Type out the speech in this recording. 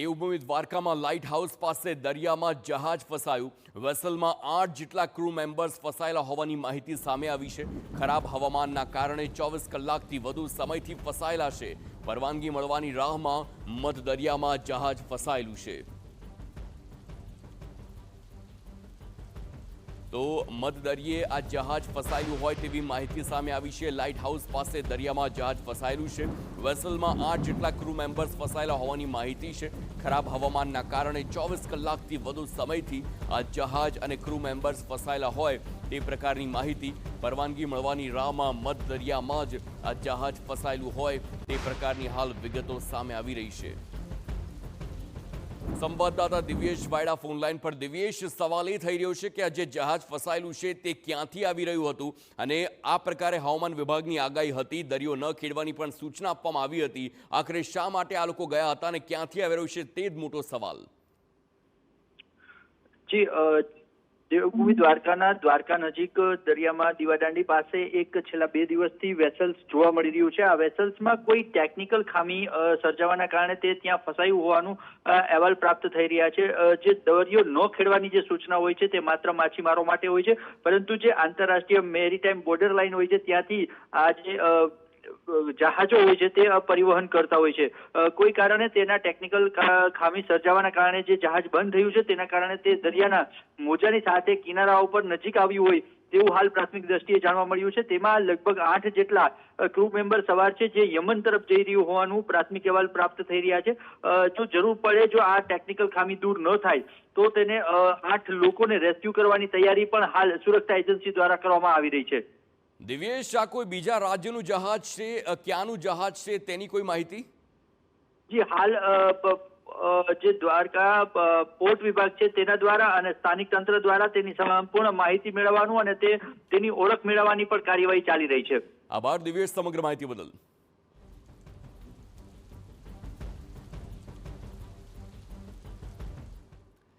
દેવભૂમિ દ્વારકામાં light house પાસે દરિયામાં જહાજ ફસાયું। વેસલમાં 8 જેટલા ક્રૂ મેમ્બર્સ ફસાયેલા હોવાની માહિતી સામે આવી છે। ખરાબ હવામાનના કારણે 24 કલાકથી વધુ સમયથી ફસાયેલા છે। પરવાનગી મળવાની રાહમાં મધ દરિયામાં જહાજ ફસાયેલું છે। તો મધદરિયે આ જહાજ ફસાયેલું હોય તેવી માહિતી સામે આવી છે। લાઇટ હાઉસ પાસે દરિયામાં જહાજ ફસાયેલું છે। વેસલમાં 8 જેટલા ક્રૂ મેમ્બર્સ ફસાયેલા હોવાની માહિતી છે। ખરાબ હવામાનના કારણે 24 કલાકથી વધુ સમયથી આ જહાજ અને ક્રૂ મેમ્બર્સ ફસાયેલા હોય તે પ્રકારની માહિતી। પરવાનગી મળવાની રાહમાં મધદરિયામાં જ આ જહાજ ફસાયેલું હોય તે પ્રકારની હાલ વિગતો સામે આવી રહી છે। સંવાદદાતા દિવ્યેશ વાયડા ફોનલાઈન પર। દિવ્યેશ, સવાલ એ થઈ રહ્યો છે કે આ જે જહાજ ફસાયેલું છે તે ક્યાંથી આવી રહ્યું હતું અને આ પ્રકારે હવામાન વિભાગની આગાહી હતી, દરિયો ન ખેડવાની પણ સૂચના આપવામાં આવી હતી, આખરે શા માટે આ લોકો ગયા હતા અને ક્યાંથી આવી રહ્યું છે તે જ મોટો સવાલ। જી, દેવભૂમિ દ્વારકાના દ્વારકા નજીક દરિયામાં દીવાદાંડી પાસે એક છેલ્લા 2 દિવસથી વેસલ્સ જોવા મળી રહ્યું છે। આ વેસલ્સમાં કોઈ ટેકનિકલ ખામી સર્જાવાના કારણે તે ત્યાં ફસાયું હોવાનું અહેવાલ પ્રાપ્ત થઈ રહ્યા છે। જે દરિયો ન ખેડવાની જે સૂચના હોય છે તે માત્ર માછીમારો માટે હોય છે, પરંતુ જે આંતરરાષ્ટ્રીય મેરીટાઈમ બોર્ડર લાઇન હોય છે ત્યાંથી આ જે જહાજો હોય છે તે પરિવહન કરતા હોય છે। કોઈ કારણે તેના ટેકનિકલ ખામી સર્જાવાના કારણે જે જહાજ બંધ થયું છે તેના કારણે તે દરિયાના મોજાની સાથે કિનારા ઉપર નજીક આવ્યું હોય તેવું હાલ પ્રાથમિક દ્રષ્ટિએ જાણવા મળ્યું છે। તેમાં લગભગ 8 જેટલા ક્રૂ મેમ્બર સવાર છે જે યમન તરફ જઈ રહ્યું હોવાનું પ્રાથમિક અહેવાલ પ્રાપ્ત થઈ રહ્યા છે। જો જરૂર પડે, જો આ ટેકનિકલ ખામી દૂર ન થાય તો તેને 8 લોકોને રેસ્ક્યુ કરવાની તૈયારી પણ હાલ સુરક્ષા એજન્સી દ્વારા કરવામાં આવી રહી છે। દિવ્યેશ, આ કોઈ બીજા રાજ્યનું જહાજ છે, ક્યાંનું જહાજ છે તેની કોઈ માહિતી? જી, હાલ જે દ્વારકા પોર્ટ વિભાગ છે તેના દ્વારા અને સ્થાનિક તંત્ર દ્વારા તેની સંપૂર્ણ માહિતી મેળવવાનું અને તેની ઓળખ મેળવવાની પણ કાર્યવાહી ચાલી રહી છે। આભાર દિવ્યેશ સમગ્ર માહિતી બદલ।